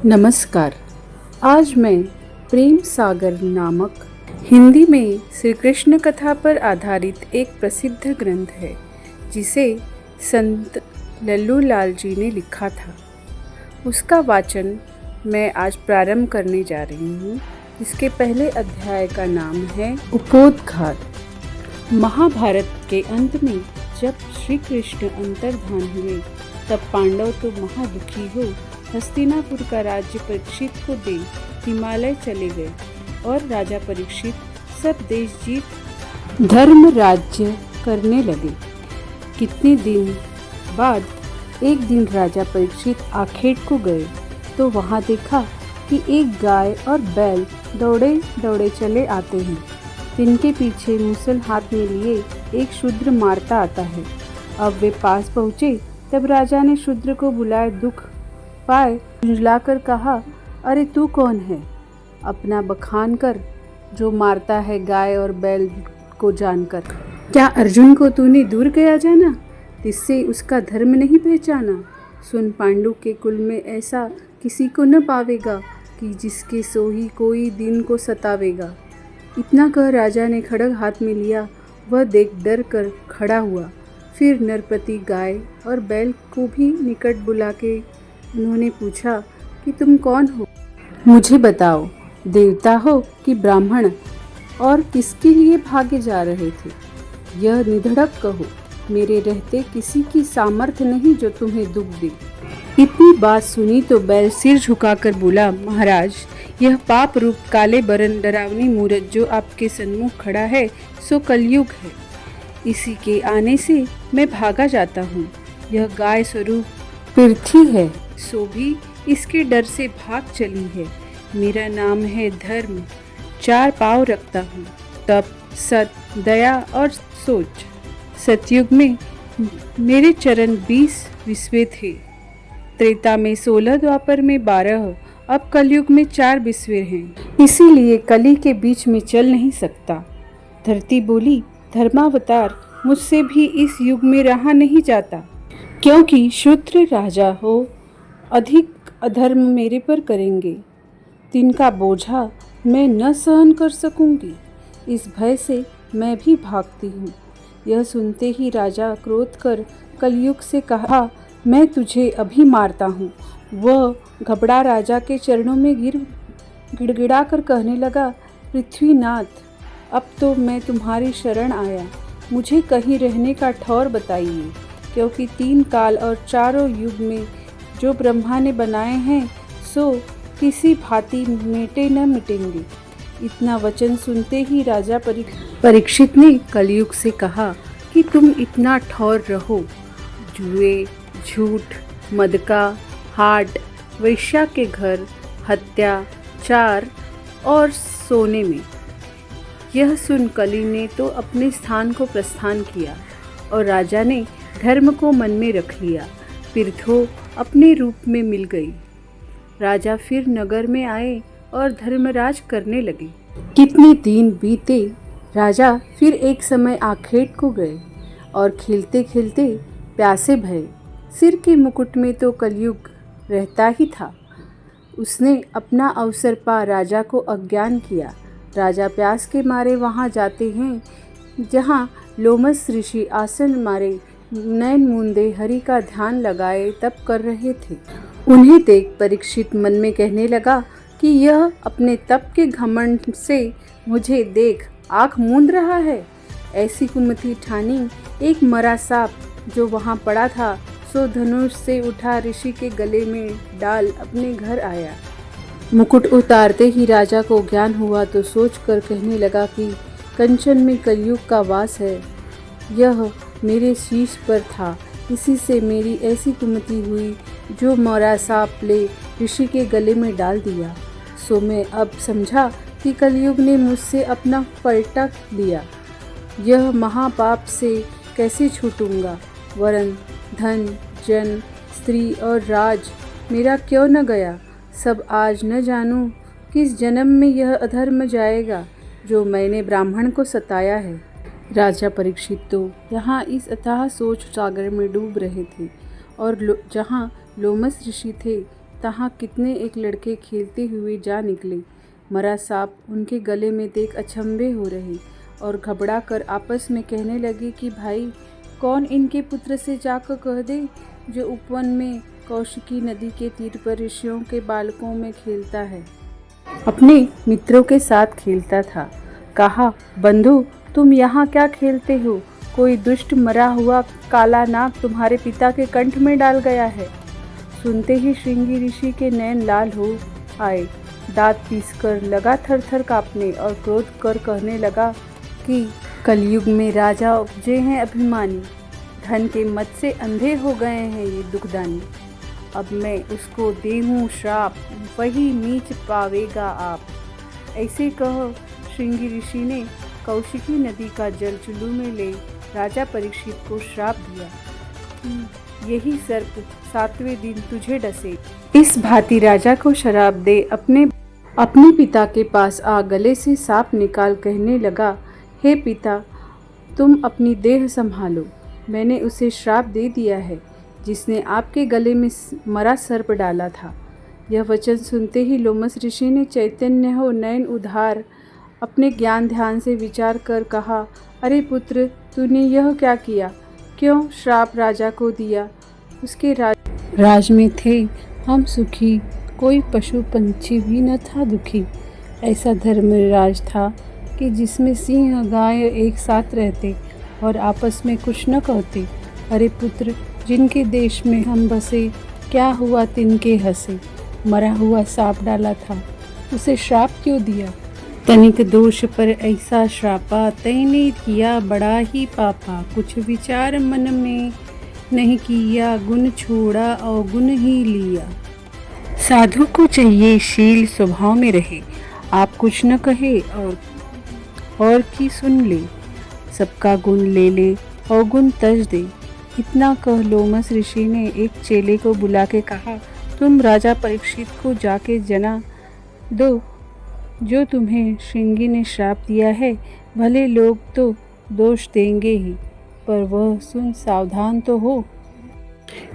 नमस्कार। आज मैं प्रेम सागर नामक हिंदी में श्री कृष्ण कथा पर आधारित एक प्रसिद्ध ग्रंथ है जिसे संत लल्लू लाल जी ने लिखा था, उसका वाचन मैं आज प्रारंभ करने जा रही हूँ। इसके पहले अध्याय का नाम है उपोद्घात। महाभारत के अंत में जब श्री कृष्ण अंतर्धान हुए तब पांडव तो महादुखी हो हस्तिनापुर का राज्य परीक्षित को दे हिमालय चले गए और राजा परीक्षित सब देश जीत धर्म राज्य करने लगे। कितने दिन बाद एक दिन राजा परीक्षित आखेट को गए तो वहां देखा कि एक गाय और बैल दौड़े दौड़े चले आते हैं, जिनके पीछे मूसल हाथ में लिए एक शूद्र मारता आता है। अब वे पास पहुँचे तब राजा ने शूद्र को बुलाए दुख पाए झुंझलाकर कहा, अरे तू कौन है? अपना बखान कर जो मारता है गाय और बैल को जानकर। क्या अर्जुन को तूने दूर गया जाना, जिससे उसका धर्म नहीं पहचाना? सुन, पांडु के कुल में ऐसा किसी को न पावेगा कि जिसके सोही कोई दिन को सतावेगा। इतना कह राजा ने खड्ग हाथ में लिया। वह देख डर कर खड़ा हुआ। फिर नरपति गाय और बैल को भी निकट बुला के उन्होंने पूछा कि तुम कौन हो? मुझे बताओ, देवता हो कि ब्राह्मण, और किसके लिए भागे जा रहे थे? यह निधड़क कहो। मेरे रहते किसी की सामर्थ्य नहीं जो तुम्हें दुख दे। इतनी बात सुनी तो बैल सिर झुकाकर बोला, महाराज, यह पाप रूप काले बरन डरावनी मूरत जो आपके सन्मुख खड़ा है सो कलयुग है। इसी के आने से मैं भागा जाता हूँ। यह गाय स्वरूप पृथ्वी है, सो भी इसके डर से भाग चली है। मेरा नाम है धर्म, 4 पाँव रखता हूँ, तप, सत, दया और सोच। सतयुग में मेरे चरण 20 विश्वे थे, त्रेता में 16, द्वापर में 12, अब कलयुग में 4 विश्वे हैं। इसीलिए कली के बीच में चल नहीं सकता। धरती बोली, धर्मावतार, मुझसे भी इस युग में रहा नहीं जाता, क्योंकि शूद्र राजा हो अधिक अधर्म मेरे पर करेंगे, तिनका बोझा मैं न सहन कर सकूंगी। इस भय से मैं भी भागती हूँ। यह सुनते ही राजा क्रोध कर कलयुग से कहा, मैं तुझे अभी मारता हूँ। वह घबरा राजा के चरणों में गिड़गिड़ा कर कहने लगा, पृथ्वीनाथ, अब तो मैं तुम्हारी शरण आया। मुझे कहीं रहने का ठौर बताइए, क्योंकि 3 काल और 4 युग में जो ब्रह्मा ने बनाए हैं सो किसी भांति मिटे न मिटेंगे। इतना वचन सुनते ही राजा परीक्षित ने कलयुग से कहा कि तुम इतना ठौर रहो जुए, झूठ, मदका, हाट, वैश्या के घर, हत्या, चार और सोने में। यह सुन कली ने तो अपने स्थान को प्रस्थान किया और राजा ने धर्म को मन में रख लिया। पृथ्वी अपने रूप में मिल गई। राजा फिर नगर में आए और धर्मराज करने लगे। कितने दिन बीते, राजा फिर एक समय आखेट को गए और खेलते खेलते प्यासे भये। सिर के मुकुट में तो कलयुग रहता ही था। उसने अपना अवसर पा राजा को अज्ञान किया। राजा प्यास के मारे वहाँ जाते हैं जहाँ लोमस ऋषि आसन मारे नैन मूंदे हरि का ध्यान लगाए तप कर रहे थे। उन्हें देख परीक्षित मन में कहने लगा कि यह अपने तप के घमंड से मुझे देख आँख मूंद रहा है। ऐसी कुमति ठानी एक मरा सांप जो वहाँ पड़ा था सो धनुष से उठा ऋषि के गले में डाल अपने घर आया। मुकुट उतारते ही राजा को ज्ञान हुआ तो सोच कर कहने लगा कि कंचन में कलयुग का वास है। यह मेरे शीश पर था, इसी से मेरी ऐसी कुमति हुई जो मरा सांप ले ऋषि के गले में डाल दिया। सो मैं अब समझा कि कलयुग ने मुझसे अपना पलटा लिया। यह महापाप से कैसे छूटूंगा? वरन धन, जन, स्त्री और राज मेरा क्यों न गया? सब आज न जानूं किस जन्म में यह अधर्म जाएगा जो मैंने ब्राह्मण को सताया है। राजा परीक्षित तो यहाँ इस अथाह सोच सागर में डूब रहे थे और जहाँ लोमस ऋषि थे तहाँ कितने एक लड़के खेलते हुए जा निकले। मरा सांप उनके गले में देख अचंभे हो रहे और घबरा कर आपस में कहने लगे कि भाई, कौन इनके पुत्र से जाकर कह दे जो उपवन में कौशिकी नदी के तीर पर ऋषियों के बालकों में खेलता है। अपने मित्रों के साथ खेलता था। कहा, बंधु, तुम यहाँ क्या खेलते हो? कोई दुष्ट मरा हुआ काला नाग तुम्हारे पिता के कंठ में डाल गया है। सुनते ही श्रृंगी ऋषि के नैन लाल हो आए। दांत पीसकर लगा थर थर कांपने और क्रोध कर कहने लगा कि कलयुग में राजा उपजे हैं अभिमानी, धन के मद से अंधे हो गए हैं ये दुखदानी। अब मैं उसको देहूँ श्राप, वही नीच पावेगा आप। ऐसे कह श्रृंगी ऋषि ने कौशिकी नदी का जल चुल्लू में ले राजा परीक्षित को श्राप दिया कि यही सर्प 7वें दिन तुझे डसे। इस भांति राजा को शराप दे अपने पिता के पास आ गले से सांप निकाल कहने लगा, हे पिता, तुम अपनी देह संभालो। मैंने उसे श्राप दे दिया है जिसने आपके गले में मरा सर्प डाला था। यह वचन सुनते ही लोमस ऋषि ने चैतन्य हो नयन उधार अपने ज्ञान ध्यान से विचार कर कहा, अरे पुत्र, तूने यह क्या किया? क्यों श्राप राजा को दिया? उसके राज में थे हम सुखी, कोई पशु पंछी भी न था दुखी। ऐसा धर्मराज था कि जिसमें सिंह गाय एक साथ रहते और आपस में कुछ न कहते। अरे पुत्र, जिनके देश में हम बसे, क्या हुआ तिनके हंसे। मरा हुआ सांप डाला था, उसे श्राप क्यों दिया? तनिक दोष पर ऐसा श्रापा, तैने किया बड़ा ही पापा। कुछ विचार मन में नहीं किया, गुण छोड़ा और गुण ही लिया। साधु को चाहिए शील स्वभाव में रहे, आप कुछ न कहे और की सुन ले। सबका गुण ले ले और गुण तज दे। इतना कह लोमस ऋषि ने एक चेले को बुला के कहा, तुम राजा परीक्षित को जाके जना दो जो तुम्हें श्रृंगी ने श्राप दिया है। भले लोग तो दोष देंगे ही, पर वह सुन सावधान तो हो।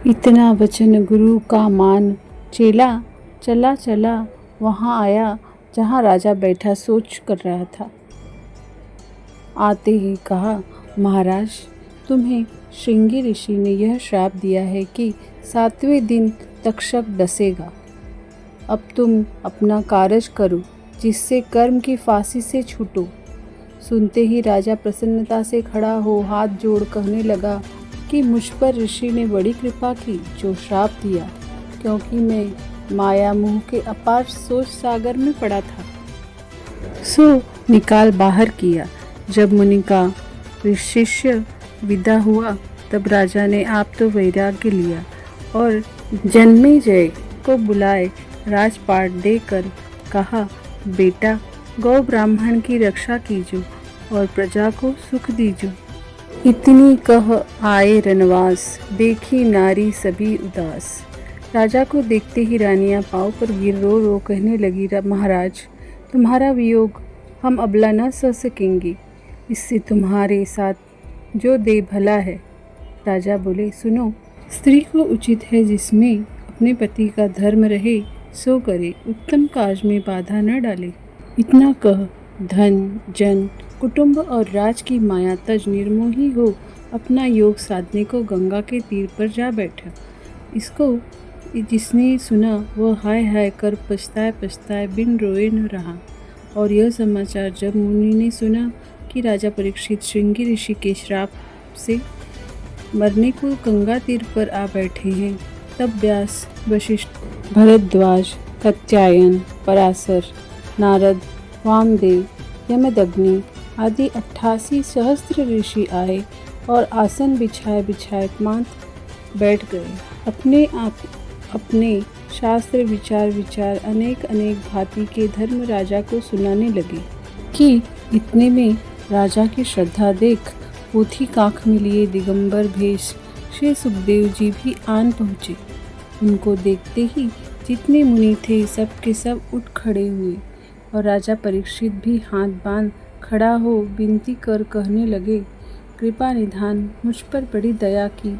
इतना वचन गुरु का मान चेला चला चला वहाँ आया जहाँ राजा बैठा सोच कर रहा था। आते ही कहा, महाराज, तुम्हें श्रृंगी ऋषि ने यह श्राप दिया है कि 7वें दिन तक्षक डसेगा। अब तुम अपना कार्य करो जिससे कर्म की फांसी से छूटो। सुनते ही राजा प्रसन्नता से खड़ा हो हाथ जोड़ कहने लगा कि मुझ पर ऋषि ने बड़ी कृपा की जो श्राप दिया, क्योंकि मैं माया मोह के अपार सोच सागर में पड़ा था। सो निकाल बाहर किया। जब मुनि का शिष्य विदा हुआ तब राजा ने आप तो वैराग्य लिया और जन्मेजय को बुलाए राजपाट देकर कहा, बेटा, गौ ब्राह्मण की रक्षा कीजो और प्रजा को सुख दीजो। इतनी कह आए रनवास, देखी नारी सभी उदास। राजा को देखते ही रानियां पाँव पर गिर रो रो कहने लगी, महाराज, तुम्हारा वियोग हम अबला न सह सकेंगे, इससे तुम्हारे साथ जो दे भला है। राजा बोले, सुनो, स्त्री को उचित है जिसमें अपने पति का धर्म रहे सो करे, उत्तम काज में बाधा न डाले। इतना कह धन जन कुटुंब और राज की माया तज निर्मोही हो अपना योग साधने को गंगा के तीर पर जा बैठा। इसको जिसने सुना वह हाय हाय कर पछताए पछताए बिन रोए न रहा। और यह समाचार जब मुनि ने सुना कि राजा परीक्षित श्रृंगी ऋषि के श्राप से मरने को गंगा तीर पर आ बैठे हैं, तब व्यास, वशिष्ठ, भरद्वाज, कात्यायन, पराशर, नारद, वामदेव, यमदग्नि आदि 88 सहस्त्र ऋषि आए और आसन बिछाए बिछाए मात बैठ गए। अपने आप अपने शास्त्र विचार अनेक भांति के धर्म राजा को सुनाने लगे कि इतने में राजा की श्रद्धा देख पोथी काख में लिए दिगंबर भेष श्री सुखदेव जी भी आन पहुँचे। उनको देखते ही जितने मुनि थे सब के सब उठ खड़े हुए और राजा परीक्षित भी हाथ बांध खड़ा हो विनती कर कहने लगे, कृपा निधान, मुझ पर बड़ी दया की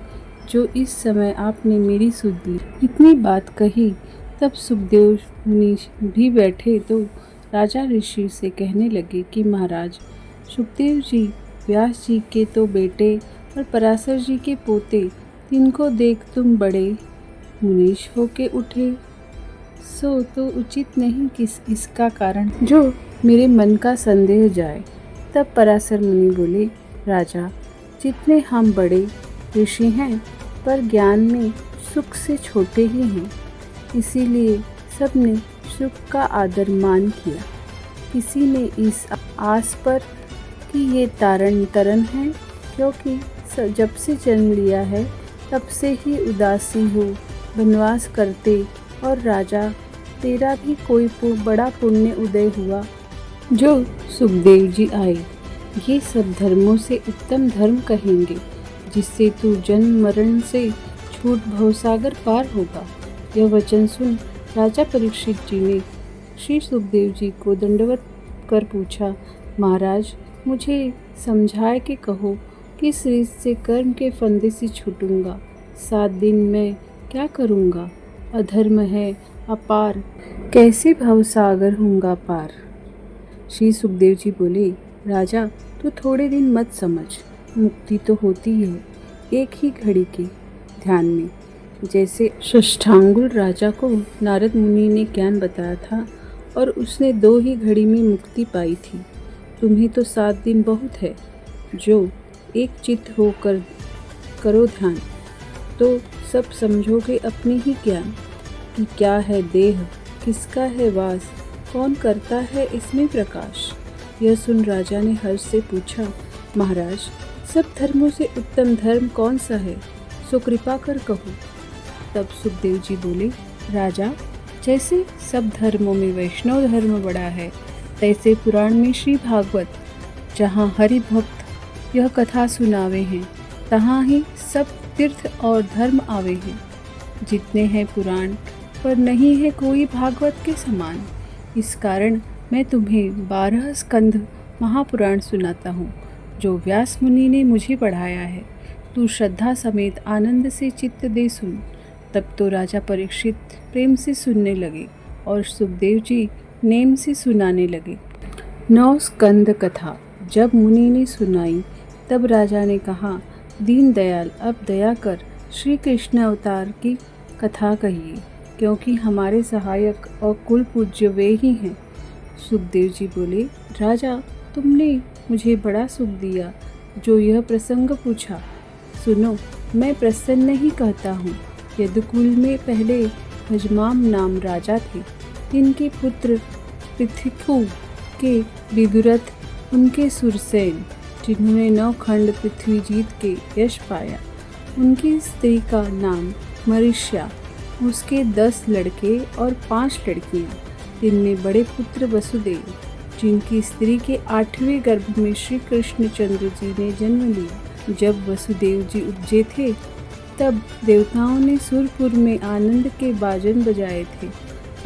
जो इस समय आपने मेरी सुध ली। इतनी बात कही तब सुखदेव मुनि भी बैठे तो राजा ऋषि से कहने लगे कि महाराज, सुखदेव जी व्यास जी के तो बेटे और पराशर जी के पोते, तिनको देख तुम बड़े मुनीश होके उठे, सो तो उचित नहीं कि इसका कारण जो मेरे मन का संदेह जाए। तब पराशर मुनि बोले, राजा, जितने हम बड़े ऋषि हैं पर ज्ञान में सुख से छोटे ही हैं, इसीलिए सबने सुख का आदर मान किया। किसी ने इस आस पर कि ये तारण तरन है, क्योंकि जब से जन्म लिया है तब से ही उदासी हो वनवास करते, और राजा तेरा भी कोई बड़ा पुण्य उदय हुआ जो सुखदेव जी आए। ये सब धर्मों से उत्तम धर्म कहेंगे, जिससे तू जन्म मरण से छूट भवसागर पार होगा। यह वचन सुन राजा परीक्षित जी ने श्री सुखदेव जी को दंडवत कर पूछा, महाराज, मुझे समझाए के कहो, किस रीत से कर्म के फंदे से छूटूंगा? 7 दिन में क्या करूंगा? अधर्म है अपार, कैसे भवसागर होऊंगा पार? श्री सुखदेव जी बोले, राजा, तू थोड़े दिन मत समझ, मुक्ति तो होती है एक ही घड़ी के ध्यान में। जैसे षष्ठांगुल राजा को नारद मुनि ने ज्ञान बताया था और उसने 2 ही घड़ी में मुक्ति पाई थी, तुम्हें तो 7 दिन बहुत है। जो एक चित्त होकर करो ध्यान, तो सब समझोगे अपनी ही ज्ञान कि क्या है देह, किसका है वास, कौन करता है इसमें प्रकाश। यह सुन राजा ने हर्ष से पूछा, महाराज, सब धर्मों से उत्तम धर्म कौन सा है, सो कृपा कर कहो। तब सुखदेव जी बोले, राजा, जैसे सब धर्मों में वैष्णव धर्म बड़ा है, तैसे पुराण में श्री भागवत, जहाँ हरि भक्त यह कथा सुनावे हैं, तहाँ ही सब तीर्थ और धर्म आवे हैं। जितने हैं पुराण, पर नहीं है कोई भागवत के समान। इस कारण मैं तुम्हें 12 स्कंध महापुराण सुनाता हूँ, जो व्यास मुनि ने मुझे पढ़ाया है। तू श्रद्धा समेत आनंद से चित्त दे सुन। तब तो राजा परीक्षित प्रेम से सुनने लगे और सुखदेव जी नेम से सुनाने लगे। 9 स्कंद कथा जब मुनि ने सुनाई, तब राजा ने कहा, दीन दयाल, अब दया कर श्री कृष्ण अवतार की कथा कहिए, क्योंकि हमारे सहायक और कुल पूज्य वे ही हैं। सुखदेव जी बोले, राजा, तुमने मुझे बड़ा सुख दिया जो यह प्रसंग पूछा। सुनो, मैं प्रसन्न ही कहता हूँ। यदुकुल में पहले भजमाम नाम राजा थे, जिनके पुत्र पृथ्वी के विदुरथ, उनके सुरसेन, जिन्होंने 9 खंड पृथ्वी जीत के यश पाया। उनकी स्त्री का नाम मरीष्या, उसके 10 लड़के और 5 लड़कियां, जिनमें बड़े पुत्र वसुदेव, जिनकी स्त्री के 8वें गर्भ में श्री कृष्णचंद्र जी ने जन्म लिया। जब वसुदेव जी उपजे थे, तब देवताओं ने सुरपुर में आनंद के बाजन बजाए थे,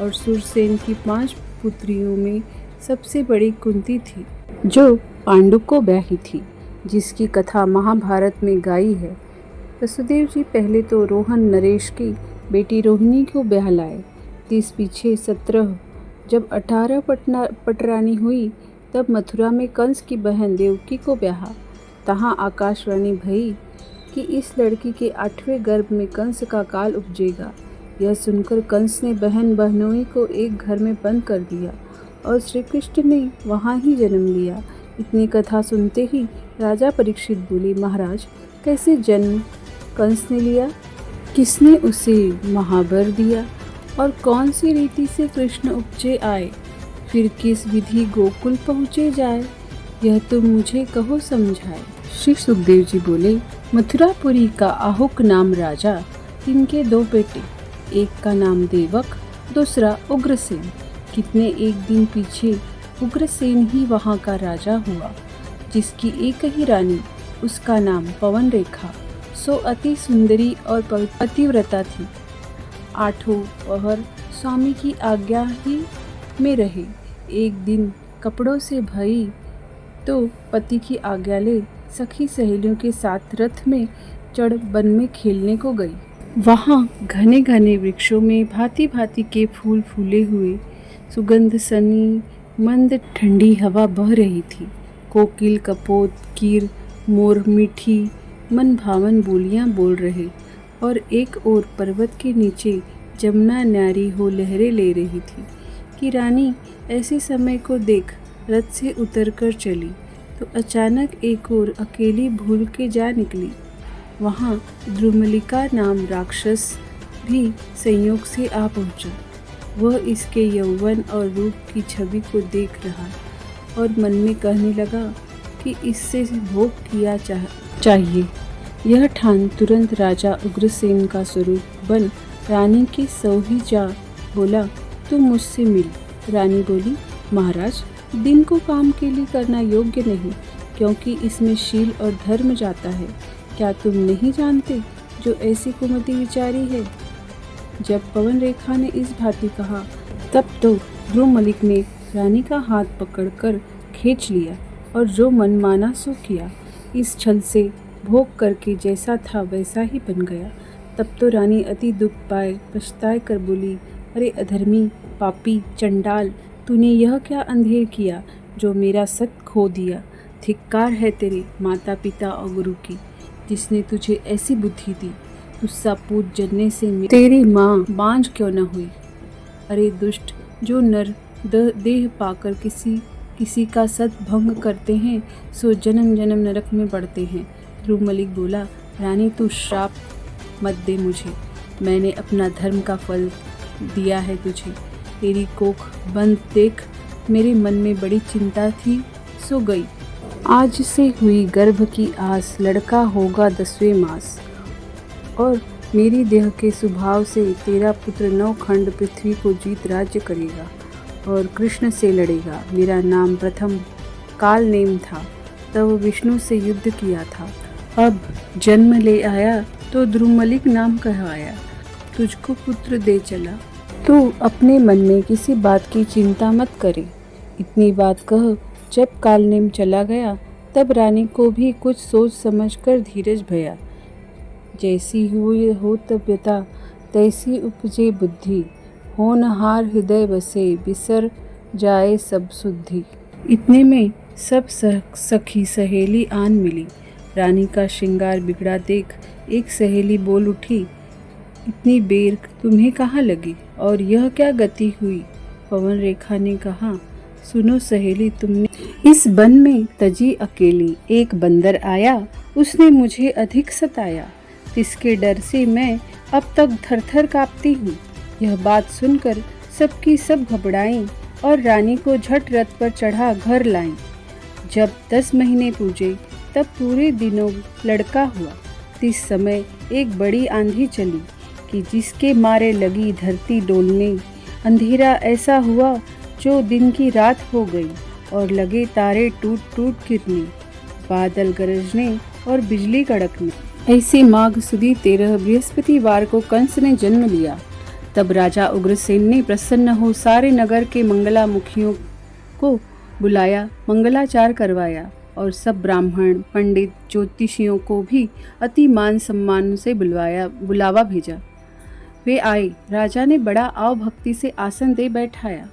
और सुरसेन की 5 पुत्रियों में सबसे बड़ी कुंती थी, जो पांडु को ब्याही थी, जिसकी कथा महाभारत में गाई है। वसुदेव जी पहले तो रोहन नरेश की बेटी रोहिणी को ब्याह लाए। 30 पीछे 17 जब 18 पटरानी हुई, तब मथुरा में कंस की बहन देवकी को ब्याहा। तहाँ आकाशवाणी भई कि इस लड़की के 8वें गर्भ में कंस का काल उपजेगा। यह सुनकर कंस ने बहन बहनोई को एक घर में बंद कर दिया, और श्री कृष्ण ने वहाँ ही जन्म लिया। इतनी कथा सुनते ही राजा परीक्षित बोले, महाराज, कैसे जन्म कंस ने लिया, किसने उसे महावर दिया, और कौन सी रीति से कृष्ण उपजे आए, फिर किस विधि गोकुल पहुँचे जाए, यह तुम मुझे कहो समझाए। श्री सुखदेव जी बोले, मथुरापुरी का आहुक नाम राजा, इनके 2 बेटे, एक का नाम देवक, दूसरा उग्रसेन। कितने एक दिन पीछे उग्रसेन ही वहाँ का राजा हुआ, जिसकी एक ही रानी, उसका नाम पवन रेखा, सो अति सुंदरी और पतिव्रता थी। 8 पहर स्वामी की आज्ञा ही में रहे। एक दिन कपड़ों से भई तो पति की आज्ञा ले सखी सहेलियों के साथ रथ में चढ़ वन में खेलने को गई। वहाँ घने घने वृक्षों में भांति भांति के फूल फूले हुए, सुगंध सनी मंद ठंडी हवा बह रही थी। कोकिल कपोत कीर मोर मीठी मन भावन बोलियां बोल रहे, और एक ओर पर्वत के नीचे जमुना न्यारी हो लहरें ले रही थी कि रानी ऐसे समय को देख रथ से उतरकर चली तो अचानक एक ओर अकेली भूल के जा निकली। वहाँ द्रुमलिका नाम राक्षस भी संयोग से आ पहुँचा। वह इसके यौवन और रूप की छवि को देख रहा और मन में कहने लगा कि इससे भोग किया चाहिए। यह ठान तुरंत राजा उग्रसेन का स्वरूप बन रानी के सौही जा बोला, तुम मुझसे मिल। रानी बोली, महाराज, दिन को काम के लिए करना योग्य नहीं, क्योंकि इसमें शील और धर्म जाता है। क्या तुम नहीं जानते जो ऐसी कुमति विचारी है? जब पवन रेखा ने इस भांति कहा तब तो द्रुमलिक ने रानी का हाथ पकड़कर खींच लिया और जो मन माना सो किया। इस छल से भोग करके जैसा था वैसा ही बन गया। तब तो रानी अति दुख पाए पछताए कर बोली, अरे अधर्मी, पापी, चंडाल, तूने यह क्या अंधेर किया जो मेरा सत खो दिया। धिक्कार है तेरे माता पिता और गुरु की, जिसने तुझे ऐसी बुद्धि दी। तुझसा पूत जन्ने से तेरी माँ बांझ क्यों न हुई। अरे दुष्ट, जो नर देह पाकर किसी का सद्भंग करते हैं सो जन्म जन्म नरक में पड़ते हैं। द्रुमलिक बोला, रानी तू श्राप मत दे मुझे, मैंने अपना धर्म का फल दिया है तुझे। तेरी कोख बंद देख मेरे मन में बड़ी चिंता थी सो गई। आज से हुई गर्भ की आस, लड़का होगा 10वें मास, और मेरी देह के स्वभाव से तेरा पुत्र 9 खंड पृथ्वी को जीत राज्य करेगा और कृष्ण से लड़ेगा। मेरा नाम प्रथम काल नेम था, तब विष्णु से युद्ध किया था। अब जन्म ले आया तो द्रुमलिक नाम कहवाया, तुझको पुत्र दे चला। तू अपने मन में किसी बात की चिंता मत करे। इतनी बात कह जब कालनेम चला गया तब रानी को भी कुछ सोच समझकर धीरज भया। जैसी हुई हो तब्यता तैसी उपजे बुद्धि, होनहार हृदय बसे बिसर जाए सब सुद्धि। इतने में सब सखी सहेली आन मिली। रानी का श्रृंगार बिगड़ा देख एक सहेली बोल उठी, इतनी बेर तुम्हें कहाँ लगी और यह क्या गति हुई? पवन रेखा ने कहा, सुनो सहेली, तुमने इस वन में तजी अकेली एक बंदर आया, उसने मुझे अधिक सताया। जिसके डर से मैं अब तक थर थर कांपती हूँ। यह बात सुनकर सबकी सब घबराईं और रानी को झट रथ पर चढ़ा घर लाईं। जब 10 महीने पूजे तब पूरे दिनों लड़का हुआ। इस समय एक बड़ी आंधी चली कि जिसके मारे लगी धरती डोलने। अंधेरा ऐसा हुआ जो दिन की रात हो गई और लगे तारे टूट टूट गिरने, बादल गरजने और बिजली कड़कने। ऐसे माघ सुदी 13 बृहस्पतिवार को कंस ने जन्म लिया। तब राजा उग्रसेन ने प्रसन्न हो सारे नगर के मंगला मुखियों को बुलाया, मंगलाचार करवाया और सब ब्राह्मण पंडित ज्योतिषियों को भी अति मान सम्मान से बुलावा भेजा। वे आए। राजा ने बड़ा आव भक्ति से आसन दे बैठाया।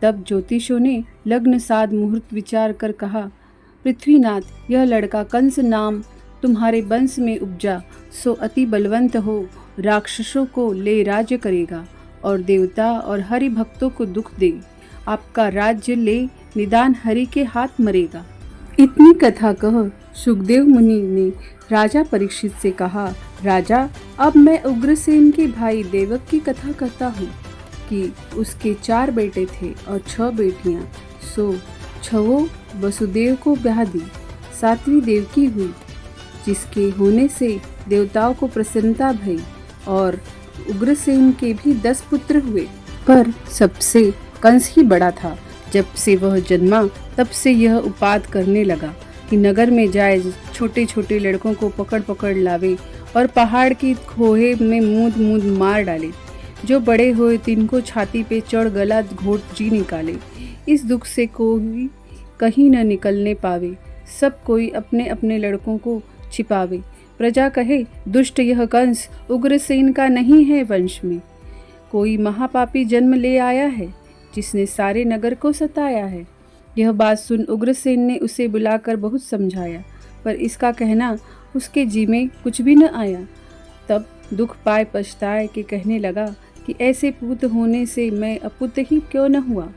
तब ज्योतिषों ने लग्न साध मुहूर्त विचार कर कहा, पृथ्वीनाथ, यह लड़का कंस नाम तुम्हारे वंश में उपजा सो अति बलवंत हो, राक्षसों को ले राज्य करेगा और देवता और हरि भक्तों को दुख दे। आपका राज्य ले निदान हरि के हाथ मरेगा। इतनी कथा कह सुखदेव मुनि ने राजा परीक्षित से कहा, राजा, अब मैं उग्रसेन के भाई देवक की कथा कहता हूँ कि उसके 4 बेटे थे और 6 बेटियाँ। सो 6 वसुदेव को ब्याह दी, 7वीं देवकी हुई, जिसके होने से देवताओं को प्रसन्नता भई और उग्रसेन के भी 10 पुत्र हुए। पर सबसे कंस ही बड़ा था। जब से वह जन्मा तब से यह उपाद करने लगा कि नगर में जाए, छोटे छोटे लड़कों को पकड़ पकड़ लावे और पहाड़ की खोहे में मूंद मूंद मार डाले। जो बड़े हुए तिनको छाती पे चढ़ गला घोट जी निकाले। इस दुख से कोई कहीं न निकलने पावे। सब कोई अपने अपने लड़कों को छिपावे। प्रजा कहे, दुष्ट यह कंस उग्रसेन का नहीं है वंश में, कोई महापापी जन्म ले आया है जिसने सारे नगर को सताया है। यह बात सुन उग्रसेन ने उसे बुलाकर बहुत समझाया, पर इसका कहना उसके जी में कुछ भी न आया। तब दुख पाए पछताए के कहने लगा कि ऐसे पूत होने से मैं अपुत ही क्यों न हुआ।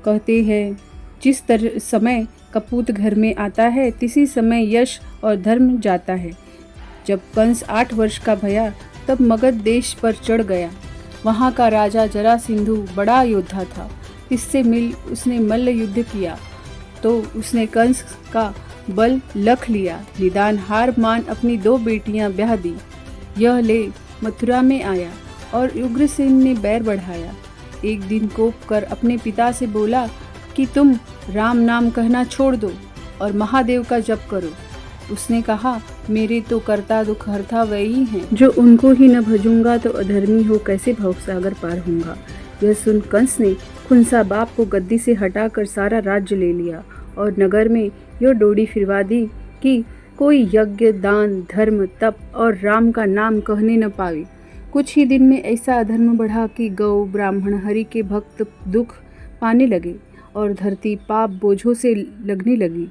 कहते हैं जिस समय कपूत घर में आता है तिसी समय यश और धर्म जाता है। जब कंस 8 वर्ष का भया तब मगध देश पर चढ़ गया। वहाँ का राजा जरासिंधु बड़ा योद्धा था। इससे मिल उसने मल्ल युद्ध किया तो उसने कंस का बल लख लिया। निदान हार मान अपनी 2 बेटियां ब्याह दी। यह ले मथुरा में आया और उग्रसेन ने बैर बढ़ाया। एक दिन कोप कर अपने पिता से बोला कि तुम राम नाम कहना छोड़ दो और महादेव का जप करो। उसने कहा, मेरे तो कर्ता दुख हरता वही हैं, जो उनको ही न भजूंगा तो अधर्मी हो कैसे भवसागर पार होऊंगा। यह सुन कंस ने खुंसा बाप को गद्दी से हटाकर सारा राज्य ले लिया और नगर में यह डोरी फिरवा दी कि कोई यज्ञ दान धर्म तप और राम का नाम कहने न पावे। कुछ ही दिन में ऐसा अधर्म बढ़ा कि गौ ब्राह्मण हरि के भक्त दुख पाने लगे और धरती पाप बोझों से लगने लगी।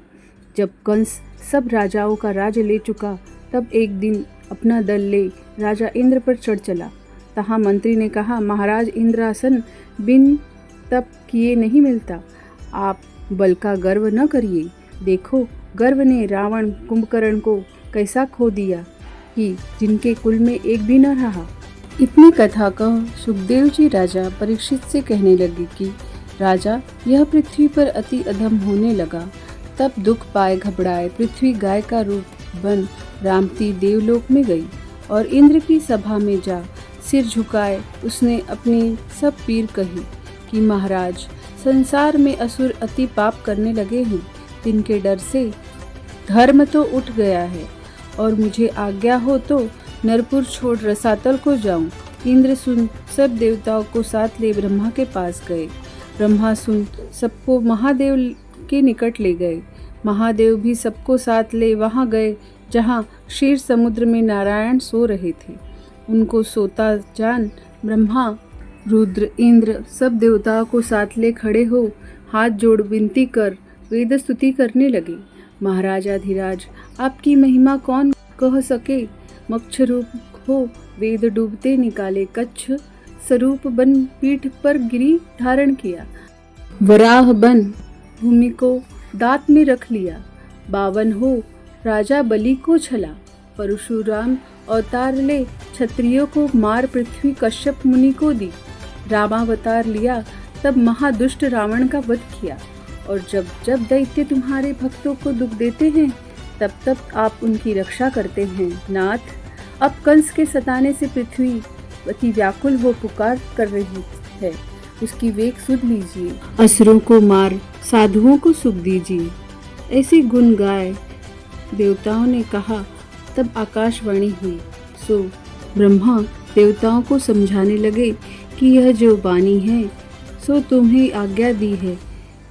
जब कंस सब राजाओं का राज ले चुका तब एक दिन अपना दल ले राजा इंद्र पर चढ़ चला। तहाँ मंत्री ने कहा, महाराज इंद्रासन बिन तप किए नहीं मिलता, आप बल का गर्व न करिए। देखो गर्व ने रावण कुंभकर्ण को कैसा खो दिया कि जिनके कुल में एक भी न रहा। इतनी कथा कह सुखदेव जी राजा परीक्षित से कहने लगे कि राजा यह पृथ्वी पर अति अधम होने लगा। तब दुख पाए घबराए पृथ्वी गाय का रूप बन रामती देवलोक में गई और इंद्र की सभा में जा सिर झुकाए उसने अपनी सब पीर कही कि महाराज संसार में असुर अति पाप करने लगे हैं, जिनके डर से धर्म तो उठ गया है और मुझे आज्ञा हो तो नरपुर छोड़ रसातल को जाऊं। इंद्र सुन सब देवताओं को साथ ले ब्रह्मा के पास गए। ब्रह्मा सुन सबको महादेव के निकट ले गए। महादेव भी सबको साथ ले वहां गए जहां क्षीर समुद्र में नारायण सो रहे थे। उनको सोता जान ब्रह्मा रुद्र इंद्र सब देवताओं को साथ ले खड़े हो हाथ जोड़ विनती कर वेद स्तुति करने लगे। महाराजाधिराज आपकी महिमा कौन कह सके। मक्ष रूप हो वेद डूबते निकाले, कच्छ स्वरूप बन पीठ पर गिरी धारण किया, वराह बन भूमि को दांत में रख लिया, बावन हो राजा बलि को छला, परशुराम अवतार ले क्षत्रियों को मार पृथ्वी कश्यप मुनि को दी, रामावतार लिया तब महादुष्ट रावण का वध किया, और जब जब दैत्य तुम्हारे भक्तों को दुख देते हैं तब तब आप उनकी रक्षा करते हैं। नाथ अब कंस के सताने से पृथ्वी अति व्याकुल हो पुकार कर रही है, उसकी वेग सुध लीजिए। असुरों को मार साधुओं को सुख दीजिए। ऐसे गुण गाए देवताओं ने कहा। तब आकाशवाणी हुई सो ब्रह्मा देवताओं को समझाने लगे कि यह जो वाणी है सो तुम्हें आज्ञा दी है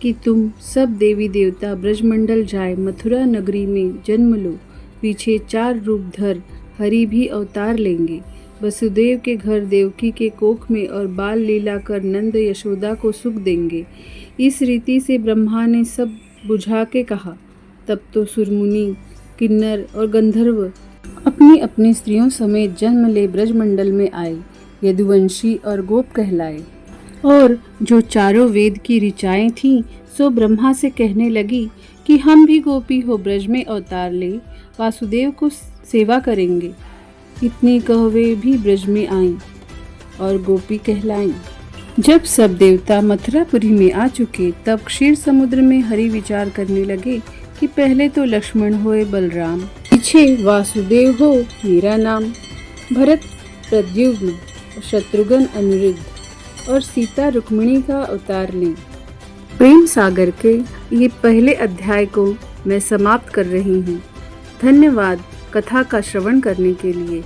कि तुम सब देवी देवता ब्रजमंडल जाए, मथुरा नगरी में जन्म लो। पीछे 4 रूप धर हरि भी अवतार लेंगे। वसुदेव के घर देवकी के कोख में और बाल लीला कर नंद यशोदा को सुख देंगे। इस रीति से ब्रह्मा ने सब बुझा के कहा। तब तो सुरमुनि किन्नर और गंधर्व अपनी अपनी स्त्रियों समेत जन्म ले ब्रजमंडल में आए। यदुवंशी और गोप कहलाए। और जो चारों वेद की ऋचाएं थीं सो ब्रह्मा से कहने लगी कि हम भी गोपी हो ब्रज में अवतार ले वासुदेव को सेवा करेंगे। इतनी कह वे भी ब्रज में आईं और गोपी कहलाईं। जब सब देवता मथुरापुरी में आ चुके तब क्षीर समुद्र में हरि विचार करने लगे कि पहले तो लक्ष्मण होए बलराम, पीछे वासुदेव हो मेरा नाम, भरत प्रद्युम्न शत्रुघ्न अनिरुद्ध और सीता रुक्मिणी का अवतार लें। प्रेम सागर के ये पहले अध्याय को मैं समाप्त कर रही हूँ। धन्यवाद कथा का श्रवण करने के लिए।